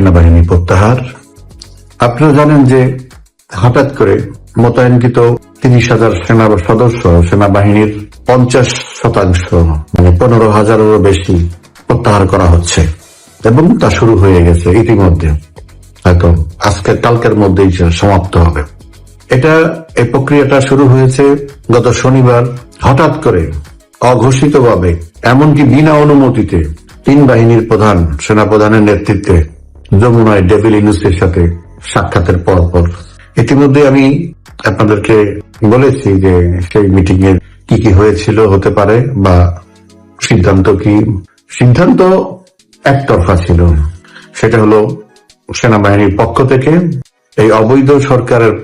সেনাবাহিনী প্রত্যাহার। আপনারা জানেন যে হঠাৎ করে মোতায়েনকৃত 30,000 সেনা সদস্য সেনাবাহিনীর 50% মানে 15,000-এরও বেশি প্রত্যাহার করা হচ্ছে এবং তা শুরু হয়ে গেছে ইতিমধ্যে, হয়তো আজকের কালকের মধ্যেই সমাপ্ত হবে। এই প্রক্রিয়াটা শুরু হয়েছে গত শনিবার হঠাৎ করে অঘোষিতভাবে, এমনকি বিনা অনুমতিতে 3 বাহিনীর প্রধান সেনাপ্রধানের নেতৃত্বে যমুনায় ডেভিল ইউনূসের সাথে সাক্ষাতের পর ইতিমধ্যে আমি আপনাদেরকে বলেছি যে সেই মিটিং এর কি কি হয়েছিল, হতে পারে বা সিদ্ধান্ত কি। সিদ্ধান্ত একতরফা ছিল। সেটা হলো সেনাবাহিনীর পক্ষ থেকে এই অবৈধ সরকারের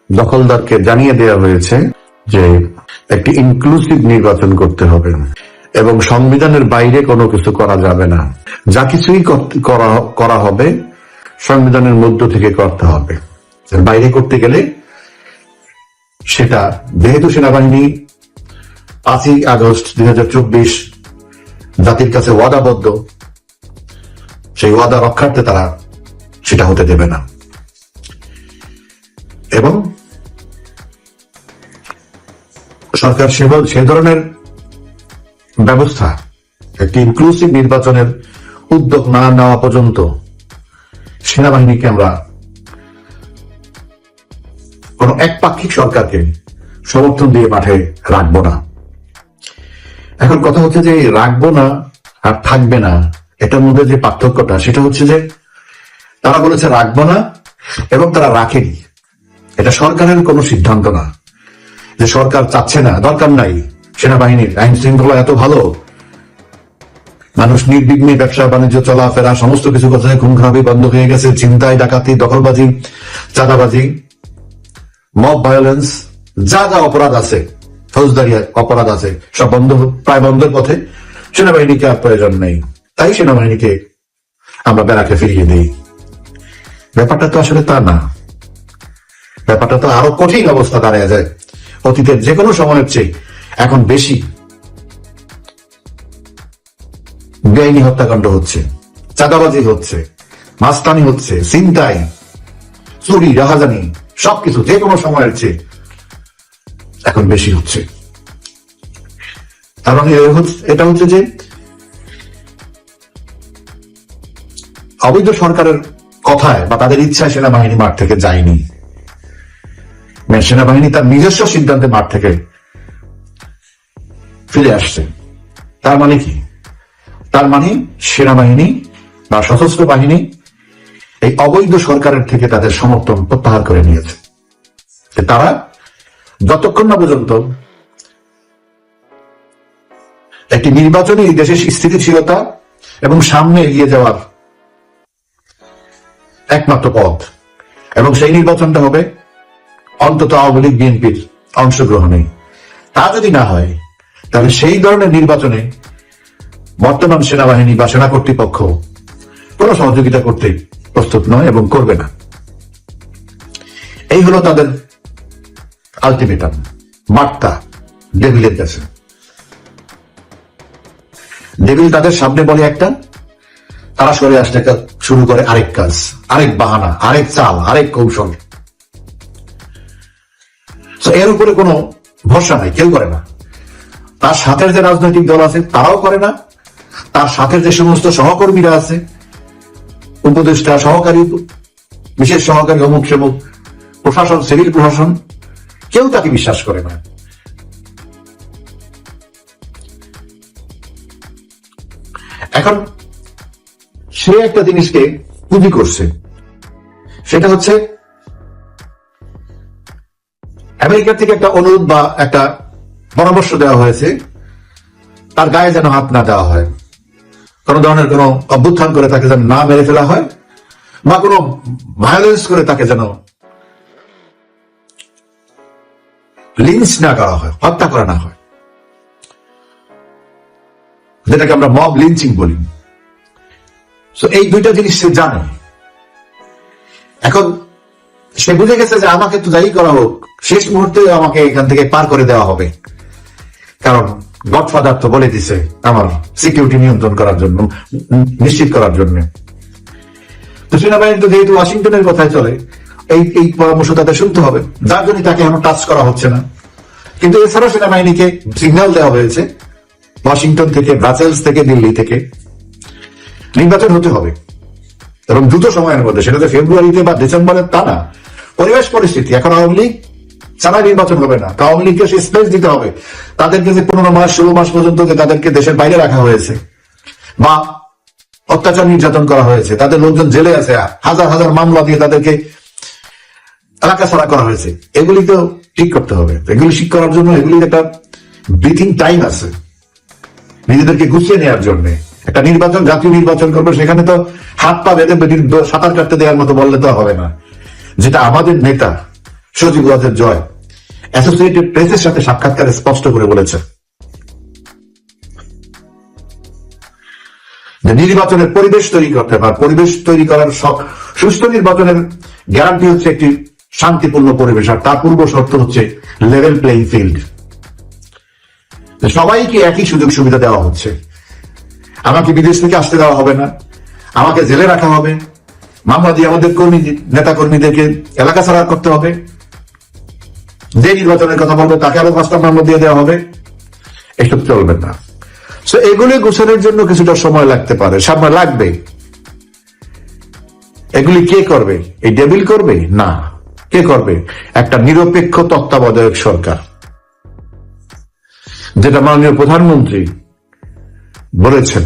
দখলদারকে জানিয়ে দেওয়া হয়েছে যে একটি ইনক্লুসিভ নির্বাচন করতে হবে এবং সংবিধানের বাইরে কোনো কিছু করা যাবে না। যা কিছুই করা হবে সংবিধানের মধ্য থেকে করতে হবে। বাইরে করতে গেলে সেটা, যেহেতু সেনাবাহিনী 5ই আগস্ট 2024 জাতির কাছে ওয়াদাবদ্ধ, সেই ওয়াদা রক্ষার্থে তারা সেটা হতে দেবে না। এবং সরকার সে ধরনের ব্যবস্থা, একটি ইনক্লুসিভ নির্বাচনের উদ্যোগ না নেওয়া পর্যন্ত সেনাবাহিনীকে আমরা কোন একপাক্ষিক সরকারকে সমর্থন দিয়ে মাঠে রাখবো না। এখন কথা হচ্ছে যে রাখবো না আর থাকবে না, এটার মধ্যে যে পার্থক্যটা সেটা হচ্ছে যে তারা বলেছে রাখবো না এবং তারা রাখেনি। এটা সরকারের কোনো সিদ্ধান্ত না যে সরকার চাচ্ছে না, দরকার নাই সেনাবাহিনীর, আইন শৃঙ্খলা এত ভালো, মানুষ নির্বিঘ্নে ব্যবসা বাণিজ্য চলাফেরা সমস্ত কিছু কথায় খুন খারাপি বন্ধ হয়ে গেছে, ছিনতাই ডাকাতি দখলবাজি চাঁদাবাজি মব ভায়োলেন্স যা যা অপরাধ আছে, ফৌজদারি অপরাধ আছে, সব প্রায় বন্ধের পথে। সেনাবাহিনীকে আর প্রয়োজন নেই, তাই সেনাবাহিনীকে আমরা ব্যারাকে ফিরিয়ে দিই। ব্যাপারটা তো আসলে তা না। ব্যাপারটা তো আরো কঠিন অবস্থা দাঁড়িয়ে যায়। অতীতের যে কোনো সময়ের চেয়ে এখন বেশি বেআইনি হত্যাকাণ্ড হচ্ছে, চাঁদাবাজি হচ্ছে, মাস্তানি হচ্ছে, ছিনতাই, চুরি, রাহাজানি, সবকিছু যে কোনো সময়ের চেয়ে এখন বেশি হচ্ছে। তার মানে এটা হচ্ছে যে অবৈধ সরকারের কথায় বা তাদের ইচ্ছায় সেনাবাহিনী মাঠ থেকে যায়নি। সেনাবাহিনী তার নিজস্ব সিদ্ধান্তে মাঠ থেকে ফিরে আসছে। তার মানে কি? তার মানে সেনাবাহিনী বা সশস্ত্র বাহিনী এই অবৈধ সরকারের থেকে তাদের সমর্থন প্রত্যাহার করে নিয়েছে। তারা যতক্ষণ না পর্যন্ত একটি নির্বাচনী দেশের স্থিতিশীলতা এবং সামনে এগিয়ে যাওয়ার একমাত্র পথ, এবং সেই নির্বাচনটা হবে অন্তত আওয়ামী লীগ বিএনপির অংশগ্রহণে। তা যদি না হয় তাহলে সেই ধরনের নির্বাচনে বর্তমান সেনাবাহিনী বা সেনা কর্তৃপক্ষ কোনো সহযোগিতা করতে প্রস্তুত নয় এবং করবে না। এই হলো তাদের আলটিমেটাম, বার্তা ডেভিলের কাছে। ডেভিল তাদের সামনে বলে একটা, তারা সরে আসতে শুরু করে আরেক কাজ, আরেক বাহানা, আরেক চাল, আরেক কৌশল। এর উপরে কোনো ভরসা নাই, কেউ করে না। তার সাথে যে রাজনৈতিক দল আছে তারাও করে না, তার সাথে যে সমস্ত সহকর্মীরা আছে, উপদেষ্টা, সহকারী, বিশেষ সহকারী, অমুক সেমুক, প্রশাসন, সিভিল প্রশাসন, কেউ তাকে বিশ্বাস করে না। এখন সে একটা জিনিসকে পুঁজি করছে, সেটা হচ্ছে আমেরিকার থেকে একটা অনুরোধ বা একটা পরামর্শ দেওয়া হয়েছে তার গায়ে যেন হাত না দেওয়া হয়, কোন ধরনের কোন অভ্যুত্থান করে তাকে যেন না মেরে ফেলা হয়, বা কোনো ভায়োলেন্স করে তাকে যেন লিঞ্চ না করা হয়, হত্যা করা না হয়, যেটাকে আমরা মব লিঞ্চিং বলি। এই দুইটা জিনিস সে জানে। এখন সে বুঝে গেছে যে আমাকে তো যাই করা হোক শেষ মুহূর্তে আমাকে এখান থেকে পার করে দেওয়া হবে, কারণ গডফাদার তো বলে দিছে আমার সিকিউরিটি নিয়ন্ত্রণ করার জন্য, নিশ্চিত করার জন্য। তো সেনাবাহিনী তো যেহেতু ওয়াশিংটনের কথায় চলে, এই পরামর্শ তাদের শুনতে হবে, যার জন্য তাকে এখন টাচ করা হচ্ছে না। কিন্তু এছাড়াও সেনাবাহিনীকে সিগন্যাল দেওয়া হয়েছে ওয়াশিংটন থেকে, ব্রাসেলস থেকে, দিল্লি থেকে, নির্বাচন হতে হবে এবং দ্রুত সময়ের মধ্যে, সেটা ফেব্রুয়ারিতে বা ডিসেম্বরে তা না। পরিবেশ পরিস্থিতি এখন আওয়ামী লীগ ছাড়া নির্বাচন হবে না, আওয়ামী লীগকে সে স্পেস দিতে হবে। তাদেরকে যে 15 মাস 16 মাস পর্যন্ত যে তাদেরকে দেশের বাইরে রাখা হয়েছে বা অত্যাচার নির্যাতন করা হয়েছে, তাদের লোকজন জেলে আছে, হাজার হাজার মামলা দিয়ে তাদেরকে এলাকা ছাড়া করা হয়েছে, এগুলি তো ঠিক করতে হবে। এগুলি ঠিক করার জন্য এগুলির একটা ব্রিথিং টাইম আছে, নিজেদেরকে গুছিয়ে নেওয়ার জন্য। একটা নির্বাচন, জাতীয় নির্বাচন করবে, সেখানে তো হাত পা বেঁধে সাঁতার কাটতে দেওয়ার মতো বললে তো হবে না। যেটা আমাদের নেতা সজীব ওয়াজেদ জয় অ্যাসোসিয়েটেড প্রেসের সাথে সাক্ষাৎকারে স্পষ্ট করে বলেছে যে নির্বাচনের পরিবেশ তৈরি করতে হবে। পরিবেশ তৈরি করার সুষ্ঠু নির্বাচনের গ্যারান্টি হচ্ছে একটি শান্তিপূর্ণ পরিবেশ, আর তার পূর্ব শর্ত হচ্ছে লেভেল প্লেইং ফিল্ড। সবাইকে একই সুযোগ সুবিধা দেওয়া হচ্ছে। আমাকে বিদেশ থেকে আসতে দেওয়া হবে না, আমাকে জেলে রাখা হবে, মামলা দিয়ে আমাদের নেতা কর্মীদেরকে এলাকা ছাড়া করতে হবে, যে নির্বাচনের কথা বলবে তাকে আরো 5টা মামলা দিয়ে দেওয়া হবে। এসব চলবে না। এগুলি গোছানোর জন্য কিছুটা সময় লাগতে পারে, সময় লাগবে। এগুলি কে করবে? এই ডেভিল করবে না, কে করবে? একটা নিরপেক্ষ তত্ত্বাবধায়ক সরকার, যেটা মাননীয় প্রধানমন্ত্রী বলেছেন,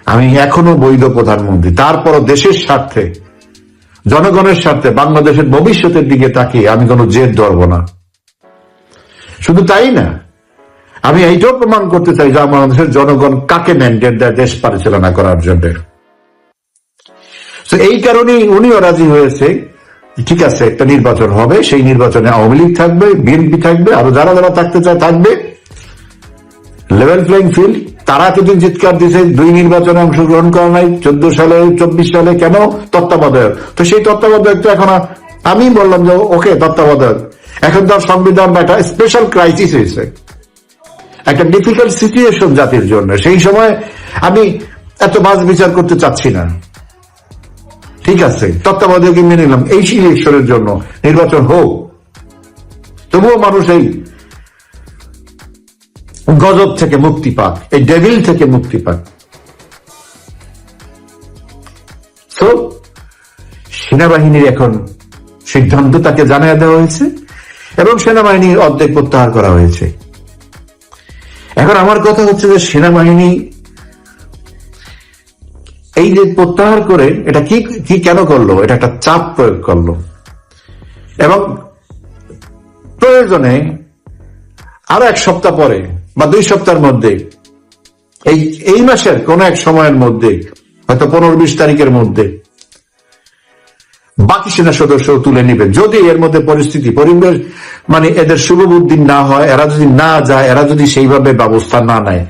আমি এখনো বৈধ প্রধানমন্ত্রী, তারপরও দেশের স্বার্থে, জনগণের স্বার্থে, বাংলাদেশের ভবিষ্যতের দিকে তাকিয়ে আমি কোনো জেদ ধরব না। শুধু তাই না, আমি এইটাও প্রমাণ করতে চাই যে বাংলাদেশের জনগণ কাকে ম্যান্ডেট দেয় দেশ পরিচালনা করার জন্য। এই কারণেই উনিও রাজি হয়েছে, ঠিক আছে একটা নির্বাচন হবে, সেই নির্বাচনে আওয়ামী লীগ থাকবে, বিএনপি থাকবে, আরো যারা যারা থাকতে চায় থাকবে, লেভেল প্লেইং ফিল্ড। তারা কিন্তু চিৎকার দিয়েছে 2 নির্বাচনে অংশগ্রহণ করা নাই, 14 সালে 24 সালে, কেন? তত্ত্বাবধায়ক। তো সেই তত্ত্বাবধায়ক তো এখন আমি বললাম যে ওকে তত্ত্বাবধায়ক, এখন তার সংবিধান বা একটা স্পেশাল ক্রাইসিস হয়েছে, একটা ডিফিকাল্ট সিচুয়েশন জাতির জন্য। সেই সময় আমি এত বাছ বিচার করতে চাচ্ছি না। ঠিক আছে, তত্ত্বাবধায়ক মেনে নিলাম, এই ইলেকশনের জন্য নির্বাচন হোক, তবুও মানুষ এই গজব থেকে মুক্তি পাক, এই ডেভিল থেকে মুক্তি পাক। তো সেনাবাহিনীর এখন সিদ্ধান্ত তাকে জানিয়ে দেওয়া হয়েছে এবং সেনাবাহিনীর অর্ধেক প্রত্যাহার করা হয়েছে। এখন আমার কথা হচ্ছে যে সেনাবাহিনী এই যে প্রত্যাহার করে এটা কি কেন করলো? এটা একটা চাপ প্রয়োগ করলো এবং প্রয়োজনে আরো 1 সপ্তাহ পরে বা 2 সপ্তাহের মধ্যে, এই মাসের কোন এক সময়ের মধ্যে, হয়তো 15-20 তারিখের মধ্যে বাকি সেনা সদস্য তুলে নিবে, যদি এর মধ্যে পরিবেশ মানে এদের শুভবুদ্ধি না হয়, এরা যদি না যায়, এরা যদি সেইভাবে ব্যবস্থা না নেয়,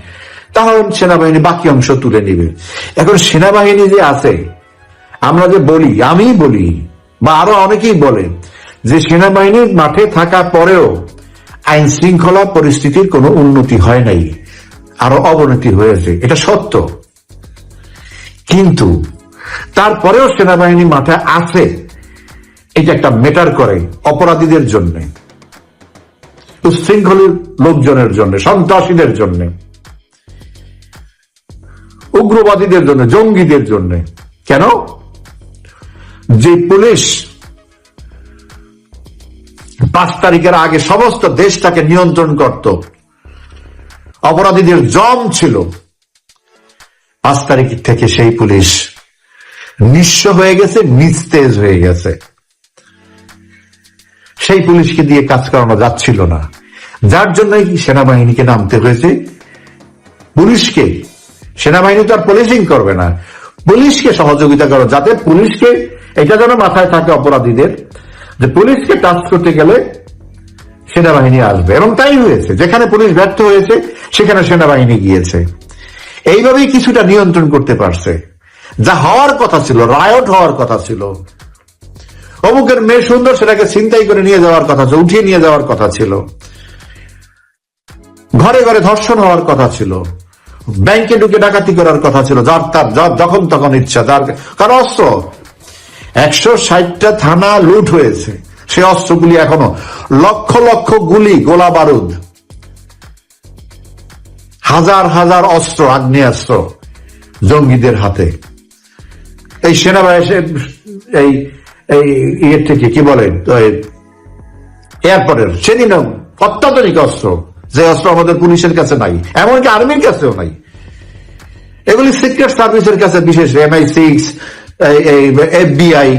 তাহলে সেনাবাহিনী বাকি অংশ তুলে নিবে। এখন সেনাবাহিনী যে আছে, আমরা যে বলি, আমি বলি বা আরো অনেকেই বলে যে সেনাবাহিনীর মাঠে থাকা পরেও আইন শৃঙ্খলা পরিস্থিতির কোনো উন্নতি হয় নাই, আরো অবনতি হয়েছে, এটা সত্য। কিন্তু তারপরেও সেনাবাহিনী মাঠে আছে, এটা একটা ম্যাটার করে অপরাধীদের জন্য, উচ্ছৃঙ্খলের লোকজনের জন্য, সন্ত্রাসীদের জন্য, উগ্রবাদীদের জন্য, জঙ্গিদের জন্য। কেন? যে পুলিশ 5 তারিখের আগে সমস্ত দেশটাকে নিয়ন্ত্রণ করত, অপরাধীদের জম ছিল, 5 তারিখ থেকে সেই পুলিশ নিঃস্ব হয়ে গেছে, নিস্তেজ হয়ে গেছে। সেই পুলিশকে দিয়ে কাজ করানো যাচ্ছিল না, যার জন্যই সেনাবাহিনীকে নামতে হয়েছে। পুলিশকে, সেনাবাহিনী তো আর পুলিশিং করবে না, পুলিশকে সহযোগিতা করো, যাতে পুলিশকে, এটা যেন মাথায় থাকে অপরাধীদের, যে পুলিশকে টাচ করতে গেলে সেনাবাহিনী আসবে। এবং তাই হয়েছে, যেখানে পুলিশ ব্যর্থ হয়েছে সেখানে সেনাবাহিনী গিয়েছে। এইভাবেই কিছুটা নিয়ন্ত্রণ করতে পারছে। যা হওয়ার কথা ছিল, রায়ট হওয়ার কথা ছিল, অমুকের মেয়ে সুন্দর, সেটাকে ছিনতাই করে নিয়ে যাওয়ার কথা ছিল, উঠিয়ে নিয়ে যাওয়ার কথা ছিল, ঘরে ঘরে ধর্ষণ হওয়ার কথা ছিল, ব্যাংকে ঢুকে ডাকাতি করার কথা ছিল, যার তার যখন তখন ইচ্ছা, যার কারণ অস্ত্র 160টা থানা লুট হয়েছে, সে অস্ত্রগুলি এখনো, লক্ষ লক্ষ গুলি, গোলা বারুদ, হাজার হাজার অস্ত্র, আগ্নেয়াস্ত্র জঙ্গিদের হাতে। এই সেনাবাহিনী এই ইয়ের থেকে কি বলে এয়ারপোর্টের সেদিন অত্যাধুনিক অস্ত্র, যে অস্ত্র আমাদের পুলিশের কাছে নাই, এমনকি আর্মির কাছেও নাই, এগুলি সিক্রেট সার্ভিসের কাছে, বিশেষ MI6, FBI,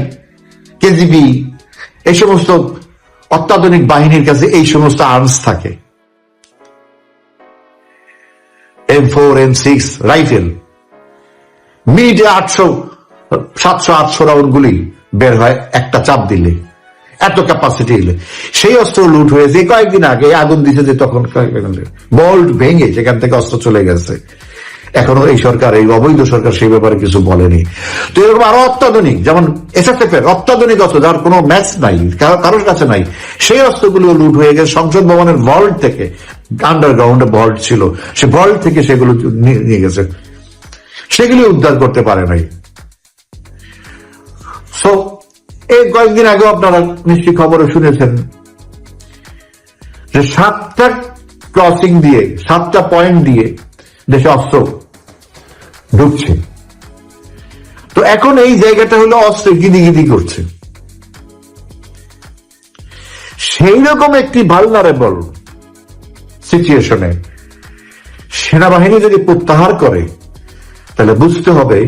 KGB, এই সমস্ত অত্যাধুনিক বাহিনীর কাছে এই সমস্ত আর্মস থাকে। M4, M6 রাইফেল, মিনিটে 700-800 রাউন্ড গুলি বের হয় একটা চাপ দিলে, এত ক্যাপাসিটি হলে। সেই অস্ত্র লুট হয়েছে কয়েকদিন আগে, আগুন দিছে যে তখন বল্ট ভেঙে সেখান থেকে অস্ত্র চলে গেছে। এখনো এই সরকার, এই অবৈধ সরকার সেই ব্যাপারে কিছু বলেনি। তো এরকম আরো অত্যাধুনিক, যেমন SSF এর অত্যাধুনিক অস্ত্র, যার কোনো ম্যাচ নাই, কারোর কাছে নাই, সেই অস্ত্রগুলো লুট হয়ে গেছে। সংসদ ভবনের ভল্ট থেকে, আন্ডারগ্রাউন্ডে ভল্ট ছিল, সে ভল্ট থেকে সেগুলো নিয়ে গেছে, সেগুলি উদ্ধার করতে পারে নাই। সো এই কয়েকদিন আগে আপনারা নিশ্চয়ই খবরে শুনেছেন যে 7টা ক্রসিং দিয়ে, 7টা পয়েন্ট দিয়ে দেশে অস্ত্র ঢুকছে। তো এখন এই জায়গাটা হলো অস্ত্র গিদিগিদি করছে। সেই রকম একটি ভালনারেবল সিচুয়েশনে সেনাবাহিনী যদি প্রত্যাহার করে, তাহলে বুঝতে হবে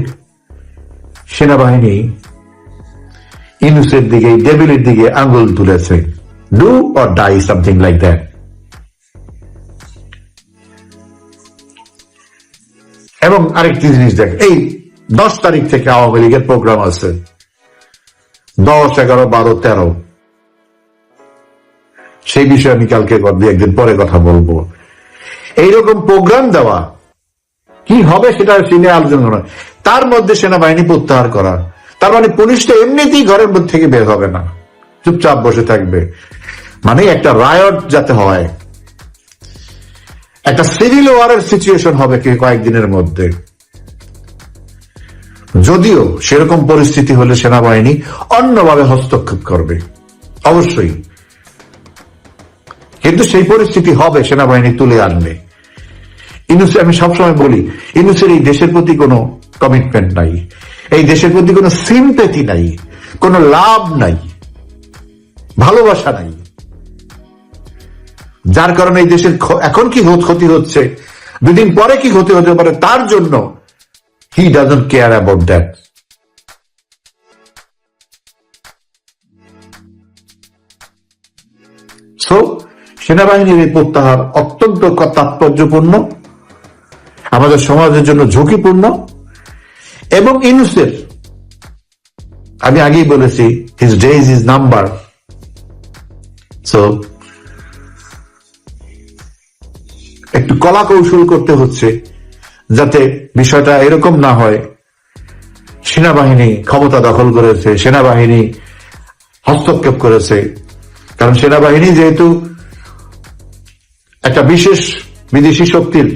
সেনাবাহিনী ইউনূসের দিকে, ডেভিলের দিকে আঙ্গুল তুলেছে। Do or die, something like that. এবং আরেকটি জিনিস দেখ, এই 10 তারিখ থেকে আওয়ামী লীগের প্রোগ্রাম আছে, 10, 11, 12, 13, সেই বিষয়ে আমি কালকে একদিন পরে কথা বলবো। এইরকম প্রোগ্রাম দেওয়া কি হবে সেটা নিয়ে আলোচনা করা, তার মধ্যে সেনাবাহিনী প্রত্যাহার করা, তার মানে পুলিশ তো এমনিতেই ঘরের মধ্যে থেকে বের হবে না, চুপচাপ বসে থাকবে। মানে একটা রায়ট যাতে হয়, একটা সিভিল ওয়ারের সিচুয়েশন হবে কয়েকদিনের মধ্যে। যদিও সেরকম পরিস্থিতি হলে সেনাবাহিনী অন্যভাবে হস্তক্ষেপ করবে অবশ্যই, কিন্তু সেই পরিস্থিতি হবে, সেনাবাহিনী তুলে আনবে। ইউনূস, আমি সবসময় বলি, ইউনূসের এই দেশের প্রতি কোনো কমিটমেন্ট নাই, এই দেশের প্রতি কোনো সিম্প্যাথি নাই, কোনো লাভ নাই, ভালোবাসা নাই, যার কারণে এই দেশের এখন কি ক্ষতি হচ্ছে, দুদিন পরে কি ক্ষতি হতে পারে, তার জন্য he doesn't care about that. So সেনাবাহিনীর এই প্রত্যাহার অত্যন্ত তাৎপর্যপূর্ণ, আমাদের সমাজের জন্য ঝুঁকিপূর্ণ। এবং ইউনূসের, আমি আগেই বলেছি, his days is number. So একটু কলা কৌশল করতে হচ্ছে, যাতে বিষয়টা এরকম না হয় সেনাবাহিনী ক্ষমতা দখল করেছে, সেনাবাহিনী হস্তক্ষেপ করেছে। কারণ সেনাবাহিনী যেহেতু একটা বিশেষ বিদেশি শক্তির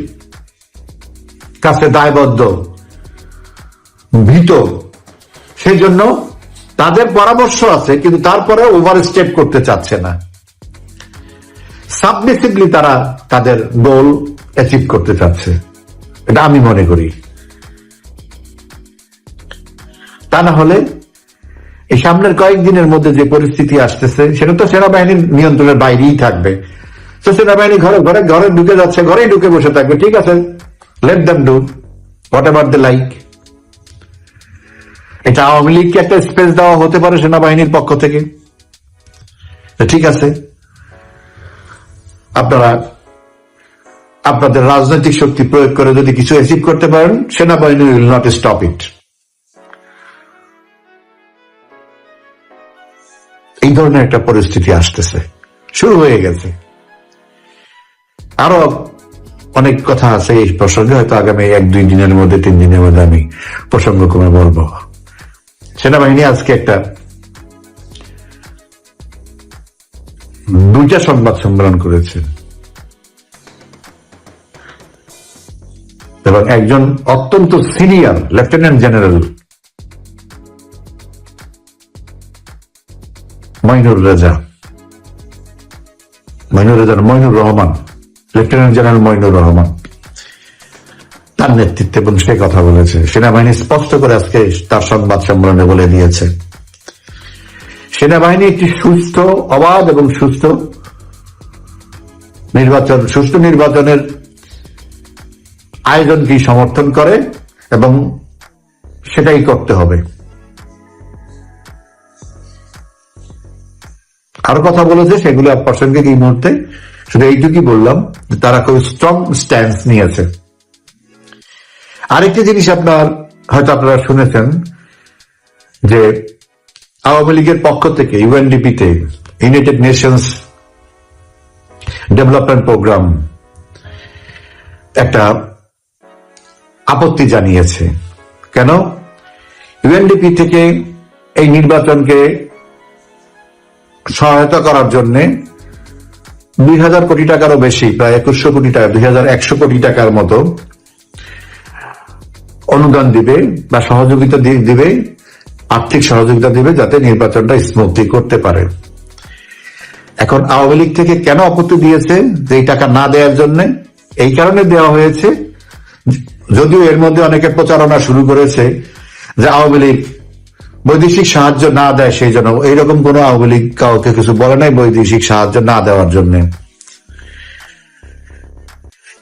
কাছে দায়বদ্ধ, ভীত, সেই জন্য তাদের পরামর্শ আছে, কিন্তু তারপরে ওভারস্টেপ করতে চাচ্ছে না, সাবমিসিভলি তারা তাদের গোল অ্যাচিভ করতে চাচ্ছে, এটা আমি মনে করি। তা না হলে এই সামনের কয়েকদিনের মধ্যে যে পরিস্থিতি আসতেছে, সেটা তো সেনাবাহিনীর নিয়ন্ত্রণের বাইরেই থাকবে। তো সেনাবাহিনী ঘরে ঢুকে যাচ্ছে, ঘরেই ঢুকে বসে থাকবে, ঠিক আছে, let them do whatever they like. এটা আওয়ামী লীগকে একটা স্পেস দেওয়া হতে পারে সেনাবাহিনীর পক্ষ থেকে, ঠিক আছে, আপনারা আপনাদের রাজনৈতিক শক্তি প্রয়োগ করে যদি কিছু অ্যাচিভ করতে পারেন, সেনাবাহিনী উইল নট স্টপ ইট। এই ধরনের একটা পরিস্থিতি আসতেছে, শুরু হয়ে গেছে। আরো অনেক কথা আছে এই প্রসঙ্গে, হয়তো আগামী 1-2 দিনের মধ্যে, 3 দিনের মধ্যে আমি প্রসঙ্গ কমে বলবো। সেনাবাহিনী আজকে একটা 2টা সংবাদ সম্মেলন করেছে। এবং একজন অত্যন্ত senior lieutenant general Moinur Rahman, lieutenant general Moinur Rahman তার নেতৃত্বে এবং সে কথা বলেছে। সেনাবাহিনী স্পষ্ট করে আজকে তার সংবাদ সম্মেলনে বলে দিয়েছে, সেনাবাহিনী একটি সুস্থ, অবাধ এবং সুষ্ঠু নির্বাচনের আয়োজনকে সমর্থন করে এবং সেটাই করতে হবে। আরো কথা বলেছে, সেগুলো প্রাসঙ্গিক এই মুহূর্তে, শুধু এইটুকুই বললাম যে তারা খুব স্ট্রং স্ট্যান্স নিয়েছে। আরেকটি জিনিস আপনারা শুনেছেন যে আওয়ামী লীগের পক্ষ থেকে ইউএনডিপি-তে, ইউনাইটেড নেশনস ডেভেলপমেন্ট প্রোগ্রাম, একটা আপত্তি জানিয়েছে। কেন? ইউএনডিপি থেকে এই নির্বাচনকে সহায়তা করার জন্য 2000 কোটি টাকারও বেশি, প্রায় 2100 কোটি টাকা, 2100 কোটি টাকার মতো অনুদান দিবে বা সহযোগিতা দিবে, আর্থিক সহযোগিতা দিবে, যাতে নির্বাচনটা স্মুথলি করতে পারে। এখন আওয়ামী লীগ থেকে কেন আপত্তি দিয়েছে যে এই টাকা না দেওয়ার জন্য? এই কারণে দেওয়া হয়েছে, যদিও এর মধ্যে অনেকে প্রচারণা শুরু করেছে যে আওয়ামী লীগ বৈদেশিক সাহায্য না দেয় সেই জন্য। এইরকম কোন আওয়ামী লীগ কাউকে কিছু বলে নাই বৈদেশিক সাহায্য না দেওয়ার জন্য।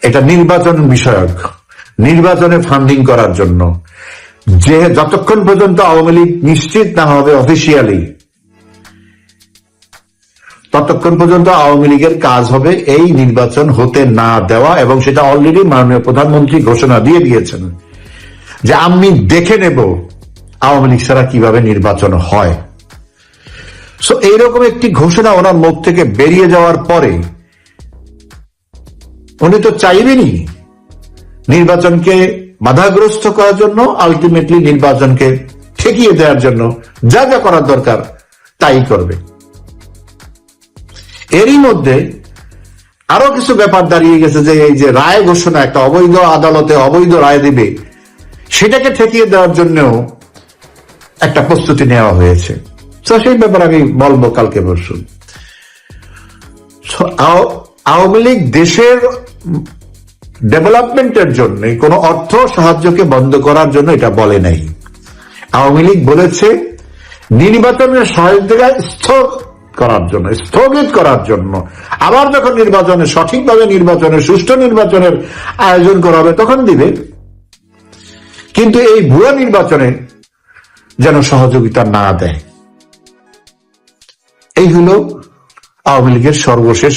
এটা নির্বাচন বিষয়ক, নির্বাচনে ফান্ডিং করার জন্য, যে যতক্ষণ পর্যন্ত আওয়ামী লীগ নিশ্চিত না হবে অফিসিয়ালি, ততক্ষণ পর্যন্ত আওয়ামী লীগের কাজ হবে এই নির্বাচন হতে না দেওয়া। এবং সেটা অলরেডি মাননীয় প্রধানমন্ত্রী ঘোষণা দিয়ে দিয়েছেন যে আমি দেখে নেব আওয়ামী লীগ ছাড়া কিভাবে নির্বাচন হয়। সো এইরকম একটি ঘোষণা ওনার মুখ থেকে বেরিয়ে যাওয়ার পরে উনি তো চাইবেনই নির্বাচনকে বাধাগ্রস্ত করার জন্য, আলটিমেটলি নির্বাচনকে ঠেকিয়ে দেওয়ার জন্য যা যা করার দরকার তাই করবে। এরই মধ্যে আরো কিছু ব্যাপার দাঁড়িয়ে গেছে যে এই যে রায় ঘোষণা, একটা অবৈধ আদালতে অবৈধ রায় দিবে, সেটাকে ঠেকিয়ে দেওয়ার জন্যও একটা প্রস্তুতি নেওয়া হয়েছে। সেই ব্যাপারে আমি বলবো কালকে পরশু। আওয়ামী লীগ দেশের ডেভেলপমেন্টের জন্য কোন অর্থ সাহায্যকে বন্ধ করার জন্য এটা বলে নাই। আওয়ামী লীগ বলেছে নির্বাচনের সহায়তা স্থগিত করার জন্য, আবার যখন নির্বাচনে সঠিকভাবে সুষ্ঠু নির্বাচনের আয়োজন করা হবে তখন দিবে, কিন্তু এই ভুয়া নির্বাচনে যেন সহযোগিতা না দেয়। এই হলো আওয়ামী লীগের সর্বশেষ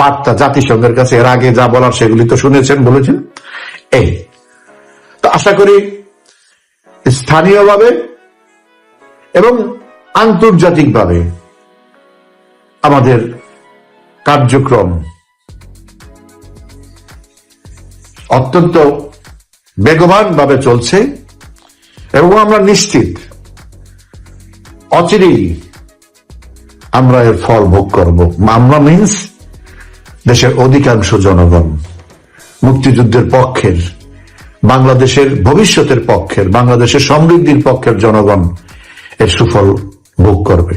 বার্তা জাতিসংঘের কাছে। এর আগে যা বলার সেগুলি তো বলেছেন। এই তো আশা করি স্থানীয়ভাবে এবং আন্তর্জাতিকভাবে আমাদের কার্যক্রম অত্যন্ত বেগবান ভাবে চলছে এবং আমরা নিশ্চিত অচিরেই আমরা এর ফল ভোগ করব। আমরা মিন্স দেশের অধিকাংশ জনগণ, মুক্তিযুদ্ধের পক্ষের, বাংলাদেশের ভবিষ্যতের পক্ষের, বাংলাদেশের সমৃদ্ধির পক্ষের জনগণ এর সুফল ভোগ করবে।